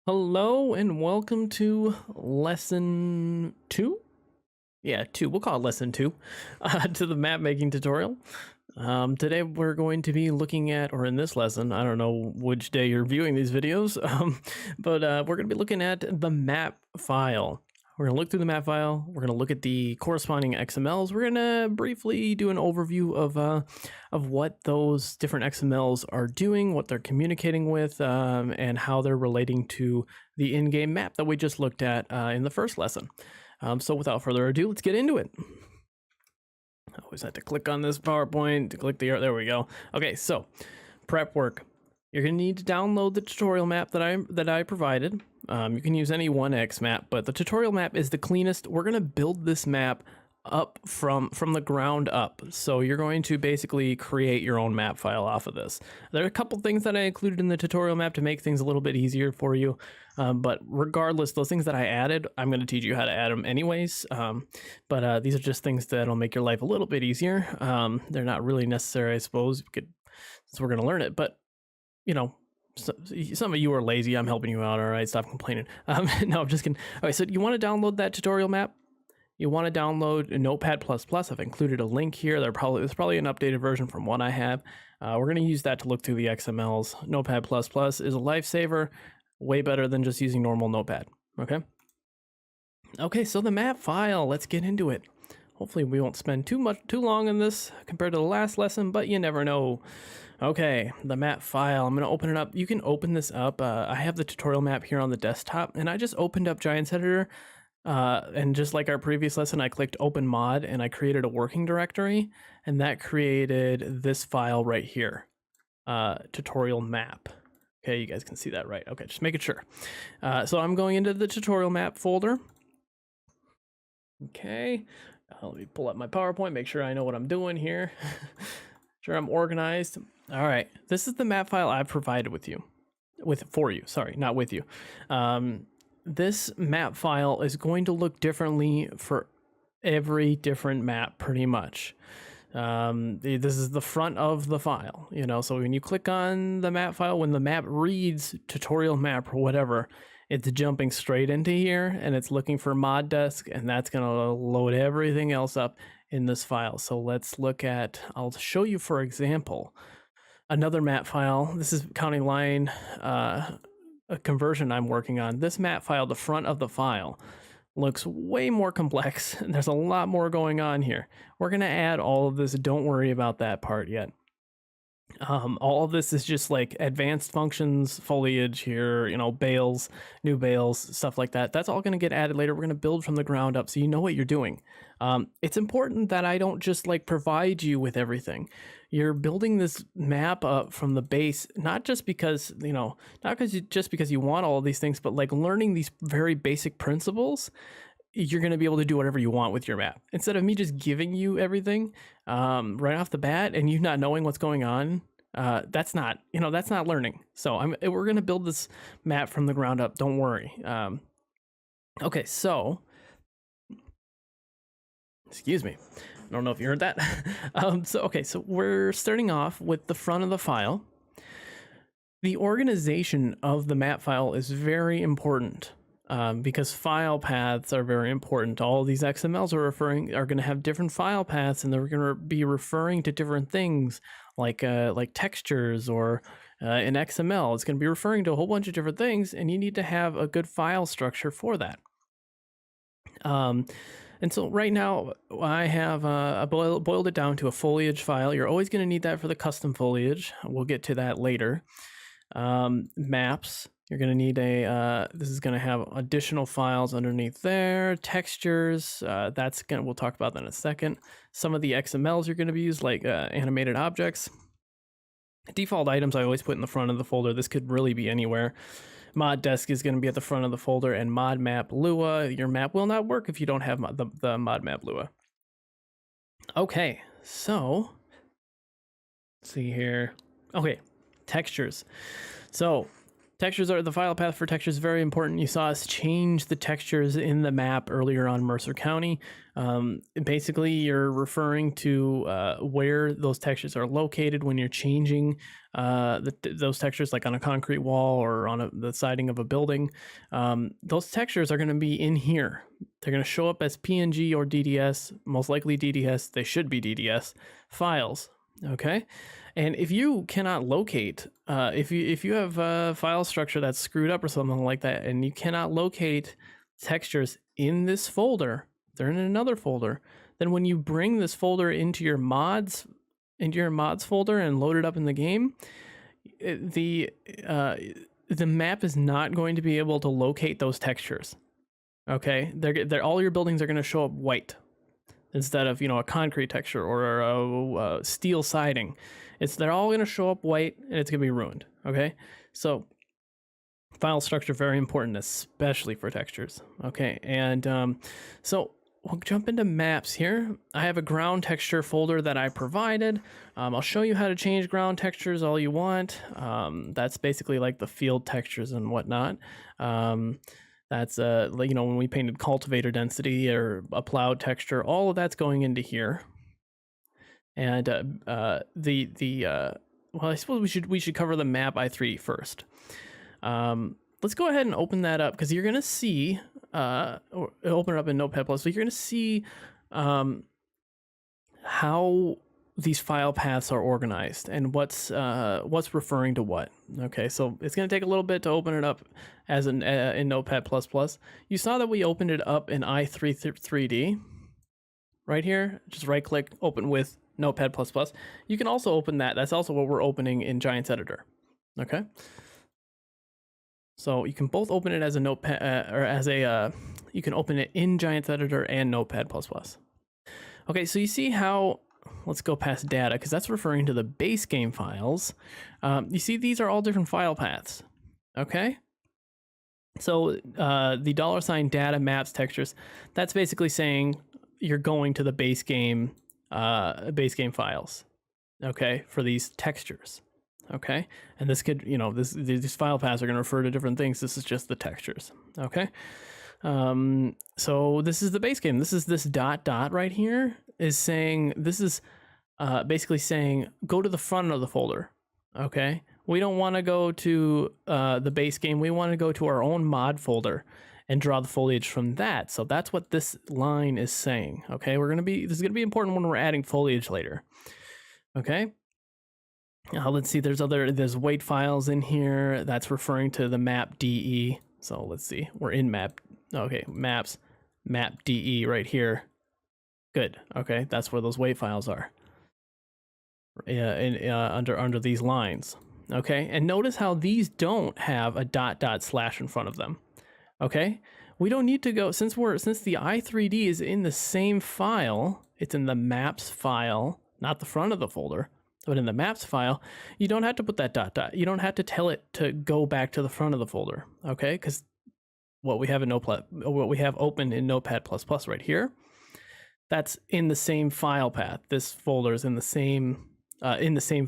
Hello and welcome to lesson two. Yeah, two. We'll call it lesson two to the map making tutorial. Today we're going to be looking at, or in this lesson, I don't know which day you're viewing these videos, but we're going to be looking at the map file. We're going to look through the map file. We're going to look at the corresponding XMLs. We're going to briefly do an overview of what those different XMLs are doing, what they're communicating with, and how they're relating to the in-game map that we just looked at in the first lesson. So without further ado, let's get into it. I always have to click on this PowerPoint to click there we go. Okay, so prep work. You're gonna need to download the tutorial map that I provided. You can use any 1x map, but the tutorial map is the cleanest. We're gonna build this map up from the ground up. So you're going to basically create your own map file off of this. There are a couple things that I included in the tutorial map to make things a little bit easier for you. But regardless, those things that I added, I'm going to teach you how to add them anyways. But these are just things that'll make your life a little bit easier. They're not really necessary, I suppose, since we're going to learn it. But, you know, some of you are lazy. I'm helping you out. All right, stop complaining. No, I'm just kidding. All right, so you want to download that tutorial map? You want to download Notepad++. I've included a link here. There's probably an updated version from what I have. We're going to use that to look through the XMLs. Notepad++ is a lifesaver, way better than just using normal Notepad. Okay, so the map file, let's get into it. Hopefully we won't spend too long on this compared to the last lesson, but you never know. Okay, the map file, I'm going to open it up. You can open this up. I have the tutorial map here on the desktop, and I just opened up Giants Editor. And just like our previous lesson, I clicked open mod and I created a working directory, and that created this file right here, tutorial map. Okay, you guys can see that, right? Okay, just making sure. So I'm going into the tutorial map folder. Okay, let me pull up my PowerPoint, make sure I know what I'm doing here. Sure, I'm organized. All right, this is the map file I've provided for you. Sorry, not with you. This map file is going to look differently for every different map, pretty much. This is the front of the file, so when you click on the map file, when the map reads tutorial map or whatever, it's jumping straight into here and it's looking for mod desk, and that's going to load everything else up in this file. So let's look at, I'll show you, for example, another map file. This is County Line, a conversion I'm working on. This map file, the front of the file, looks way more complex. There's a lot more going on here. We're going to add all of this. Don't worry about that part yet. All of this is just like advanced functions, foliage here, bales, new bales, stuff like that. That's all going to get added later. We're going to build from the ground up so you know what you're doing. It's important that I don't just like provide you with everything. You're building this map up from the base, not just because, just because you want all of these things, but like learning these very basic principles. You're going to be able to do whatever you want with your map. Instead of me just giving you everything right off the bat and you not knowing what's going on, that's not learning. So we're going to build this map from the ground up. Don't worry. Okay, so, excuse me. I don't know if you heard that. So we're starting off with the front of the file. The organization of the map file is very important. Because file paths are very important. All these XMLs are going to have different file paths, and they're going to be referring to different things, like textures, or in XML, it's going to be referring to a whole bunch of different things, and you need to have a good file structure for that. And so right now I have boiled it down to a foliage file. You're always going to need that for the custom foliage. We'll get to that later. Maps. You're going to need this is going to have additional files underneath there. Textures, we'll talk about that in a second. Some of the XMLs you're going to be used, like animated objects. Default items I always put in the front of the folder. This could really be anywhere. Mod desk is going to be at the front of the folder, and mod map Lua. Your map will not work if you don't have the mod map Lua. Okay, so let's see here. Okay, textures. So Textures are the file path for textures, very important. You saw us change the textures in the map earlier on Mercer County. Basically, you're referring to where those textures are located when you're changing those textures, like on a concrete wall or on the siding of a building. Those textures are going to be in here. They're going to show up as PNG or DDS, most likely DDS. They should be DDS files. Okay. And if you cannot locate, if you have a file structure that's screwed up or something like that, and you cannot locate textures in this folder, they're in another folder, then when you bring this folder into your mods folder and load it up in the game, the map is not going to be able to locate those textures. Okay, they're all your buildings are going to show up white instead of, a concrete texture or a steel siding. They're all going to show up white, and it's going to be ruined. Okay, so file structure, very important, especially for textures. Okay, and so we'll jump into maps here. I have a ground texture folder that I provided. I'll show you how to change ground textures all you want. That's basically like the field textures and whatnot. That's when we painted cultivator density or a plowed texture, all of that's going into here. And well, I suppose we should cover the map i3 first. Let's go ahead and open that up, because you're gonna see or open it up in Notepad+. So you're gonna see how these file paths are organized and what's referring to what. Okay, so it's going to take a little bit to open it up as in Notepad++. You saw that we opened it up in i3 3D right here. Just right click, open with Notepad++. You can also open that. That's also what we're opening in Giants Editor. Okay, so you can both open it as a Notepad or as a you can open it in Giants Editor and Notepad++. Okay, so you see how, let's go past data, because that's referring to the base game files. You see these are all different file paths. Okay, so the $sign data maps textures, that's basically saying you're going to the base game files. Okay, for these textures. Okay, and this could, these file paths are going to refer to different things. This is just the textures. Okay, so this is the base game. This dot right here is saying, this is basically saying go to the front of the folder. Okay, we don't want to go to the base game. We want to go to our own mod folder and draw the foliage from that. So that's what this line is saying. Okay, this is gonna be important when we're adding foliage later. Okay, now let's see, there's weight files in here that's referring to the map DE. So let's see, we're in map. Okay, maps, map DE right here. Good. Okay, that's where those weight files are. Under these lines. Okay, and notice how these don't have a // in front of them. Okay, we don't need to go, since the i3D is in the same file, it's in the maps file, not the front of the folder, but in the maps file, you don't have to put that .. You don't have to tell it to go back to the front of the folder. Okay, because what we have open in Notepad++ right here, that's in the same file path. This folder is in the same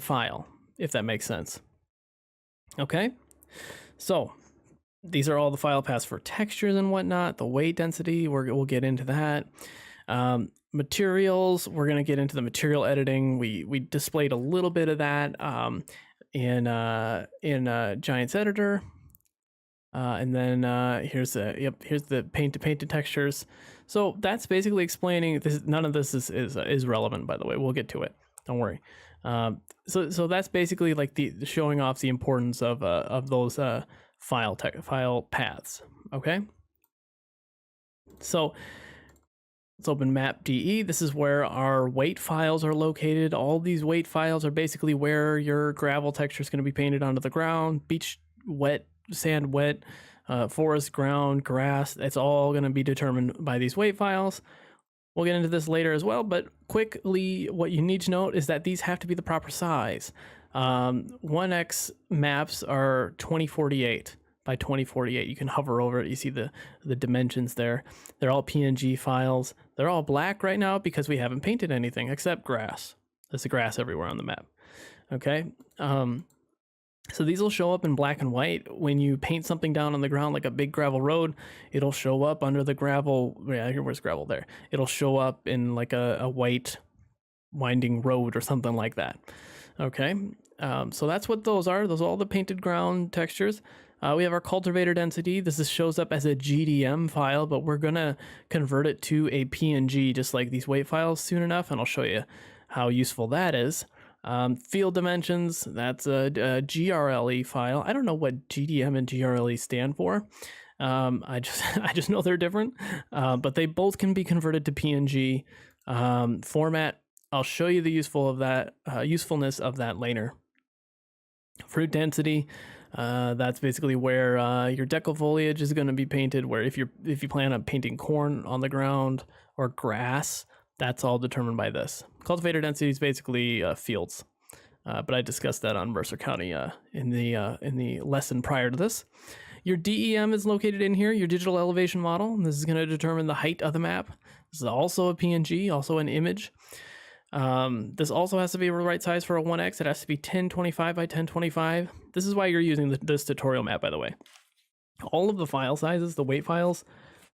file, if that makes sense. Okay, so these are all the file paths for textures and whatnot. The weight density, we'll get into that. Materials, we're going to get into the material editing. We displayed a little bit of that in Giants Editor. And then here's the painted textures. So that's basically explaining this. None of this is relevant, by the way. We'll get to it. Don't worry. So that's basically like the showing off the importance of those file paths. Okay. So let's open map DE. This is where our weight files are located. All these weight files are basically where your gravel texture is going to be painted onto the ground. Beach wet, sand wet, forest, ground, grass. It's all going to be determined by these weight files. We'll get into this later as well, but quickly, what you need to note is that these have to be the proper size. 1x maps are 2048 by 2048. You can hover over it. You see the dimensions there. They're all PNG files. They're all black right now because we haven't painted anything except grass. There's grass everywhere on the map. Okay. So these will show up in black and white. When you paint something down on the ground, like a big gravel road, it'll show up under the gravel. Yeah, where's gravel there? It'll show up in like a white winding road or something like that. Okay, so that's what those are. Those are all the painted ground textures. We have our cultivator density. This shows up as a GDM file, but we're gonna convert it to a PNG, just like these weight files, soon enough, and I'll show you how useful that is. Field dimensions, that's a GRLE file. I don't know what GDM and GRLE stand for. I just know they're different, but they both can be converted to PNG format. I'll show you the usefulness of that later. Fruit density, that's basically where your deco foliage is going to be painted. Where if you plan on painting corn on the ground or grass, that's all determined by this. Cultivator density is basically fields, but I discussed that on Mercer County in the lesson prior to this. Your DEM is located in here, your digital elevation model. This is going to determine the height of the map. This is also a PNG, also an image. This also has to be the right size for a 1x. It has to be 1025 by 1025. This is why you're using this tutorial map, by the way. All of the file sizes, the weight files,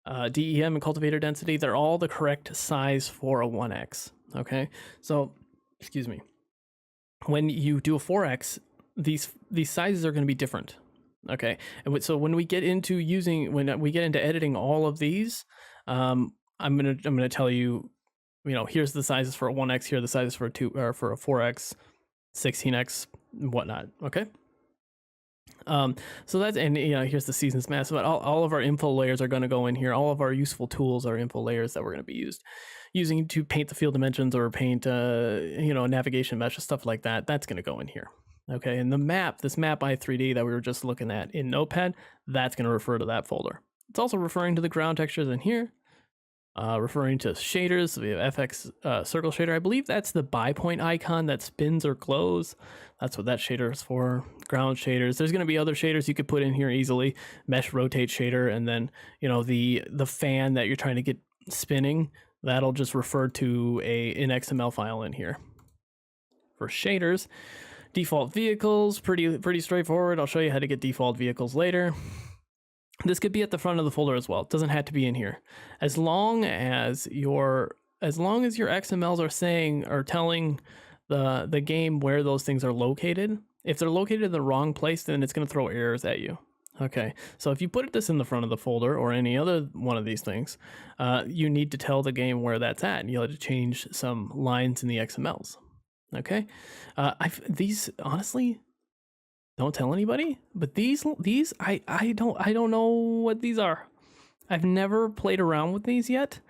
DEM and cultivator density, they're all the correct size for a 1x. Okay, so excuse me. When you do a 4x, these sizes are going to be different. Okay, and so when we get into editing all of these, I'm gonna tell you, here's the sizes for a 1x, here are the sizes for a 2 or for a 4x, 16x, and whatnot. Okay. So that's, and here's the seasons mask. But all of our info layers are going to go in here. All of our useful tools are info layers that we're going to be using to paint the field dimensions or paint navigation mesh, stuff like that. That's going to go in here. Okay, and this map i3D that we were just looking at in Notepad, that's going to refer to that folder. It's also referring to the ground textures in here. Referring to shaders, so we have FX circle shader. I believe that's the bi-point icon that spins or glows. That's what that shader is for. Ground shaders. There's going to be other shaders you could put in here easily. Mesh rotate shader, and then the fan that you're trying to get spinning, that'll just refer to an XML file in here. For shaders, default vehicles, pretty straightforward. I'll show you how to get default vehicles later. This could be at the front of the folder as well. It doesn't have to be in here. As long as your XMLs are telling the game where those things are located. If they're located in the wrong place, then it's going to throw errors at you. Okay, so if you put this in the front of the folder or any other one of these things, you need to tell the game where that's at, and you'll have to change some lines in the XMLs. Okay, these honestly, don't tell anybody, but these I don't know what these are. I've never played around with these yet.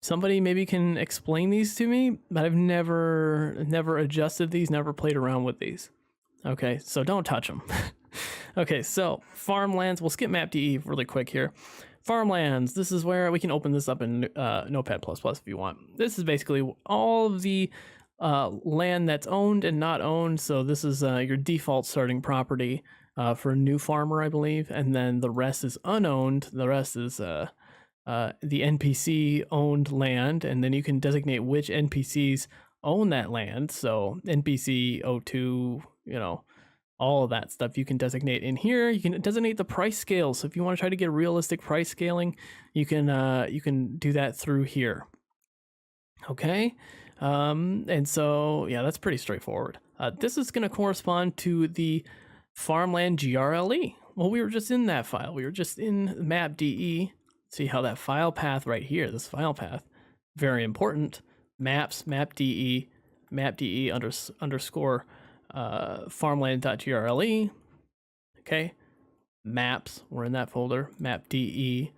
Somebody maybe can explain these to me, but I've never adjusted these, never played around with these. Okay, so don't touch them. Okay, so farmlands, we'll skip map.de really quick here. Farmlands, this is where we can open this up in Notepad++ if you want. This is basically all of the land that's owned and not owned. So this is your default starting property for a new farmer, I believe, and then the rest is unowned. The rest is the NPC owned land, and then you can designate which NPCs own that land. So NPC O2, all of that stuff you can designate in here. You can designate the price scale. So if you want to try to get realistic price scaling, you can do that through here. Okay. And so, yeah, that's pretty straightforward. This is going to correspond to the farmland GRLE. Well, we were just in that file. We were just in map.de. See how that file path right here, this file path, very important. Maps, map.de underscore farmland.grle. Okay. Maps, we're in that folder. Map.de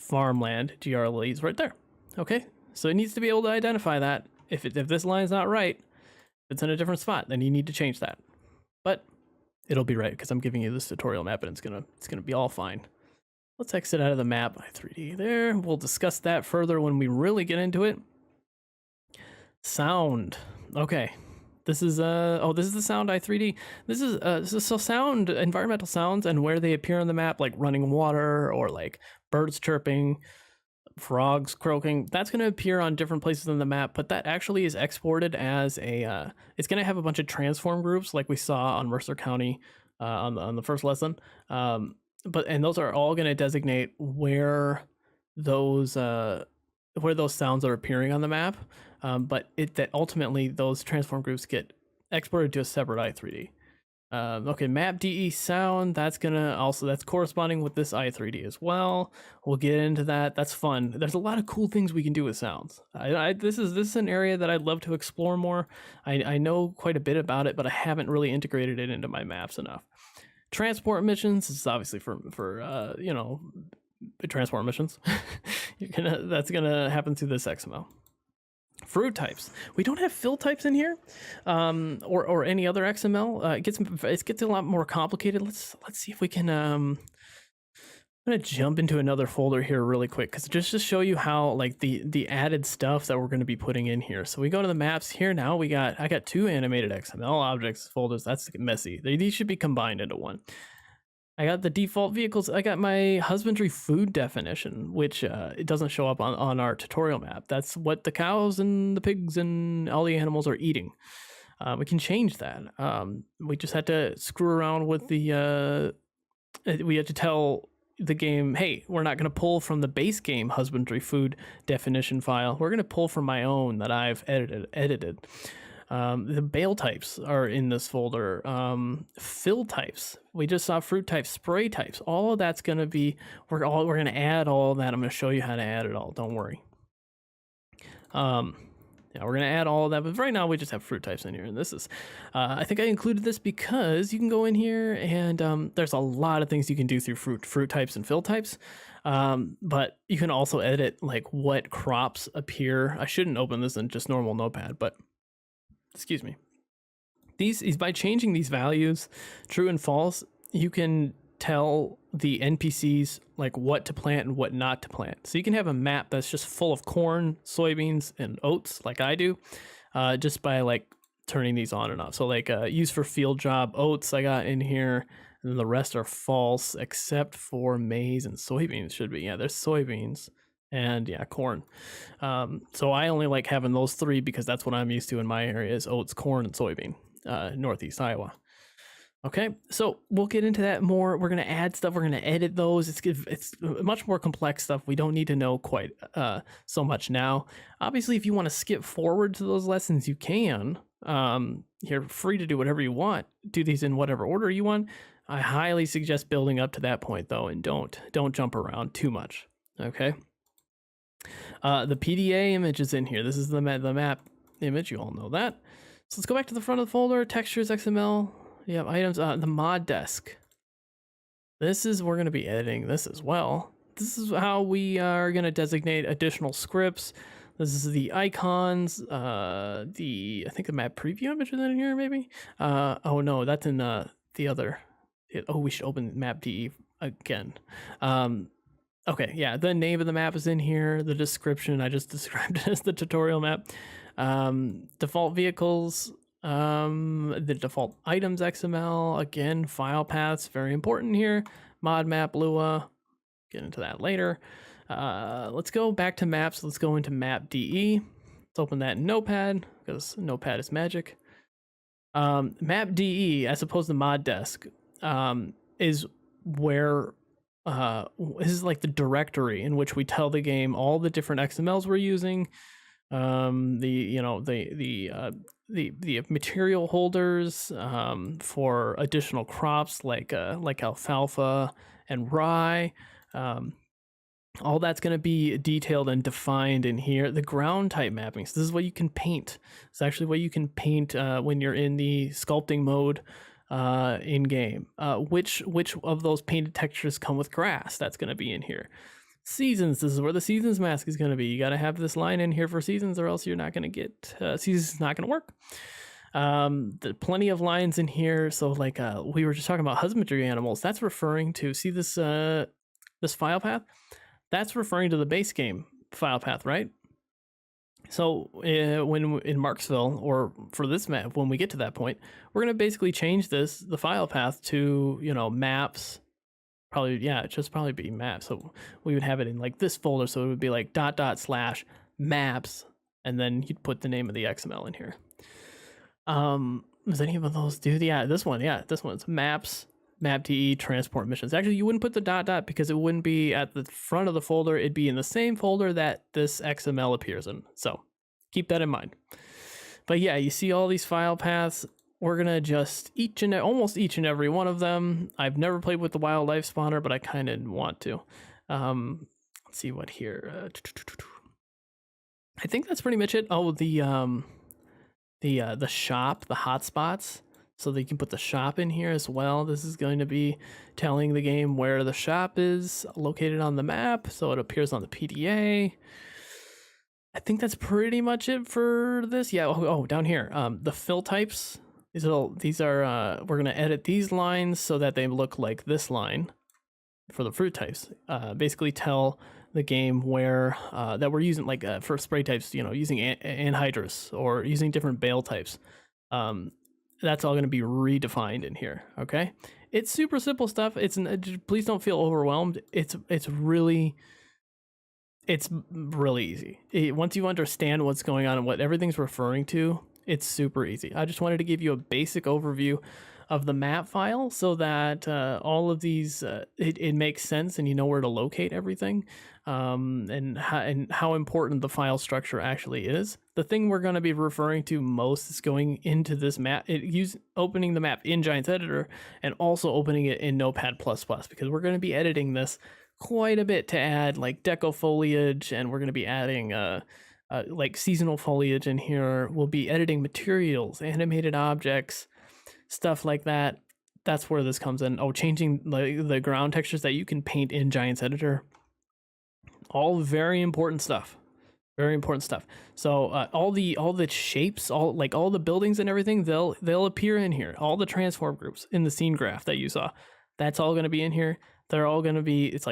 farmland GRLE is right there. Okay. So it needs to be able to identify that. If this line's not right, if it's in a different spot, then you need to change that. But it'll be right because I'm giving you this tutorial map, and it's gonna be all fine. Let's exit out of the map i3D there. We'll discuss that further when we really get into it. Sound. Okay. This is this is the sound i3D. This is so sound, environmental sounds and where they appear on the map, like running water or like birds chirping, frogs croaking. That's going to appear on different places on the map, but that actually is exported as a. It's going to have a bunch of transform groups like we saw on Mercer County on the first lesson. And those are all going to designate where those sounds are appearing on the map. But that ultimately those transform groups get exported to a separate i3D. Okay, map DE sound, that's corresponding with this i3D as well. We'll get into that. That's fun. There's a lot of cool things we can do with sounds. This is an area that I'd love to explore more. I know quite a bit about it, but I haven't really integrated it into my maps enough. Transport missions, this is obviously for transport missions. That's gonna happen through this XML. Fruit types. We don't have fill types in here, or any other XML. It gets a lot more complicated. Let's see if we can. I'm gonna jump into another folder here really quick because just to show you how like the added stuff that we're going to be putting in here. So we go to the maps here now. I got 2 animated XML objects folders. That's messy. These should be combined into one. I got the default vehicles. I got my husbandry food definition, which it doesn't show up on our tutorial map. That's what the cows and the pigs and all the animals are eating. We can change that. We just had to screw around with we had to tell the game, hey, we're not going to pull from the base game husbandry food definition file. We're going to pull from my own that I've edited. The bale types are in this folder. Fill types. We just saw fruit types, spray types. All of that's going to be, we're going to add all of that. I'm going to show you how to add it all. Don't worry. Yeah, we're going to add all of that, but right now we just have fruit types in here. And this is, I think I included this because you can go in here and there's a lot of things you can do through fruit types and fill types. But you can also edit like what crops appear. I shouldn't open this in just normal Notepad, but excuse me. These by changing these values, true and false, you can tell the NPCs like what to plant and what not to plant. So you can have a map that's just full of corn, soybeans, and oats, like I do, just by like turning these on and off. So like use for field job oats I got in here, and then the rest are false except for maize and soybeans should be. Yeah, there's soybeans. And yeah, corn. So I only like having those 3 because that's what I'm used to in my area is oats, corn, and soybean, Northeast Iowa. Okay, so we'll get into that more. We're going to add stuff. We're going to edit those. It's much more complex stuff. We don't need to know quite so much now. Obviously, if you want to skip forward to those lessons, you can. You're free to do whatever you want. Do these in whatever order you want. I highly suggest building up to that point, though, and don't jump around too much. Okay. The PDA image is in here. This is the map image. You all know that. So let's go back to the front of the folder. Textures, XML. You have items. The mod desk. We're going to be editing this as well. This is how we are going to designate additional scripts. This is the icons. I think the map preview image is in here, maybe. Oh no, that's in the other. We should open map DE again. Okay, yeah, the name of the map is in here. The description, I just described it as the tutorial map. Default vehicles, the default items XML, again, file paths, very important here. Mod map, Lua, get into that later. Let's go back to maps. Let's go into map DE. Let's open that in Notepad, because Notepad is magic. Map DE, as opposed to mod desk, is where this is like the directory in which we tell the game all the different XMLs we're using, the material holders for additional crops like alfalfa and rye. All that's going to be detailed and defined in here. The ground type mappings. This is what you can paint. It's actually what you can paint when you're in the sculpting mode in game. Which of those painted textures come with grass? That's going to be in here. Seasons. This is where the seasons mask is going to be. You got to have this line in here for seasons, or else you're not going to get seasons. Not going to work. There plenty of lines in here. So like we were just talking about husbandry animals. That's referring to this file path. That's referring to the base game file path, right? So when in Marksville, or for this map, when we get to that point, we're going to basically change the file path to, maps probably, yeah, it should probably be maps. So we would have it in like this folder. So it would be like // maps, and then you'd put the name of the XML in here. Does any of those do? Yeah, this one's maps, map.te, transport missions. Actually, you wouldn't put the .. because it wouldn't be at the front of the folder. It'd be in the same folder that this XML appears in. So keep that in mind. But yeah, you see all these file paths. We're gonna adjust almost each and every one of them. I've never played with the wildlife spawner, but I kind of want to. Let's see what here. I think that's pretty much it. Oh, the shop, the hotspots, so that you can put the shop in here as well. This is going to be telling the game where the shop is located on the map, so it appears on the PDA. I think that's pretty much it for this. Yeah. Oh, down here, the fill types. These are we're gonna edit these lines so that they look like this line for the fruit types. Basically tell the game where that we're using, like for spray types, using anhydrous or using different bale types. That's all going to be redefined in here. Okay, it's super simple stuff. Please don't feel overwhelmed. It's really easy. Once you understand what's going on and what everything's referring to, it's super easy. I just wanted to give you a basic overview of the map file so that all of these it makes sense and you know where to locate everything, and how important the file structure actually is. The thing we're going to be referring to most is going into this map, opening the map in Giants Editor and also opening it in Notepad++, because we're going to be editing this quite a bit to add like deco foliage, and we're going to be adding like seasonal foliage in here. We'll be editing materials, animated objects, stuff like that. That's where this comes in. Oh, changing the ground textures that you can paint in Giants Editor. All very important stuff. Very important stuff. So all the shapes, all the buildings and everything, they'll appear in here. All the transform groups in the scene graph that you saw, that's all going to be in here. They're all going to be, it's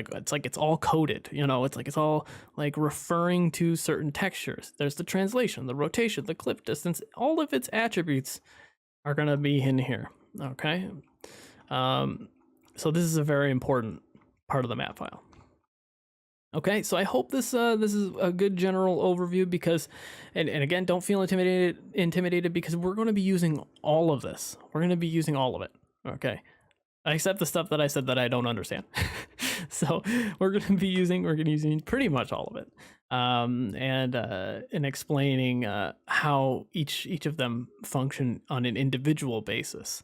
all coded, it's all like referring to certain textures. There's the translation, the rotation, the clip distance, all of its attributes are going to be in here. Okay. So this is a very important part of the map file. Okay, so I hope this is a good general overview, because, and again, don't feel intimidated because we're going to be using all of this. We're going to be using all of it. Okay, except the stuff that I said that I don't understand. So we're going to be using pretty much all of it, and explaining how each of them function on an individual basis.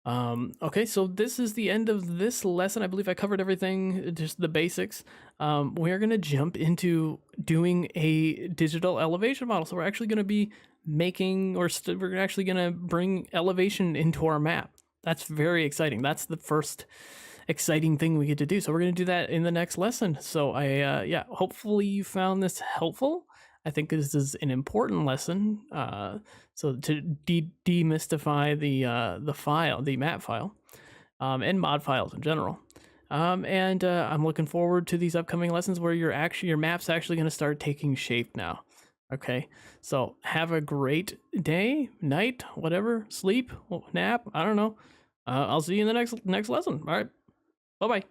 Okay, so this is the end of this lesson. I believe I covered everything, just the basics. We're going to jump into doing a digital elevation model. So we're actually going to be making, we're actually going to bring elevation into our map. That's very exciting. That's the first exciting thing we get to do. So we're going to do that in the next lesson. So yeah, hopefully you found this helpful. I think this is an important lesson. So to demystify the map file, and mod files in general. And I'm looking forward to these upcoming lessons where your map's actually going to start taking shape now. Okay, so have a great day, night, whatever, sleep, nap, I don't know. I'll see you in the next lesson. All right, bye-bye.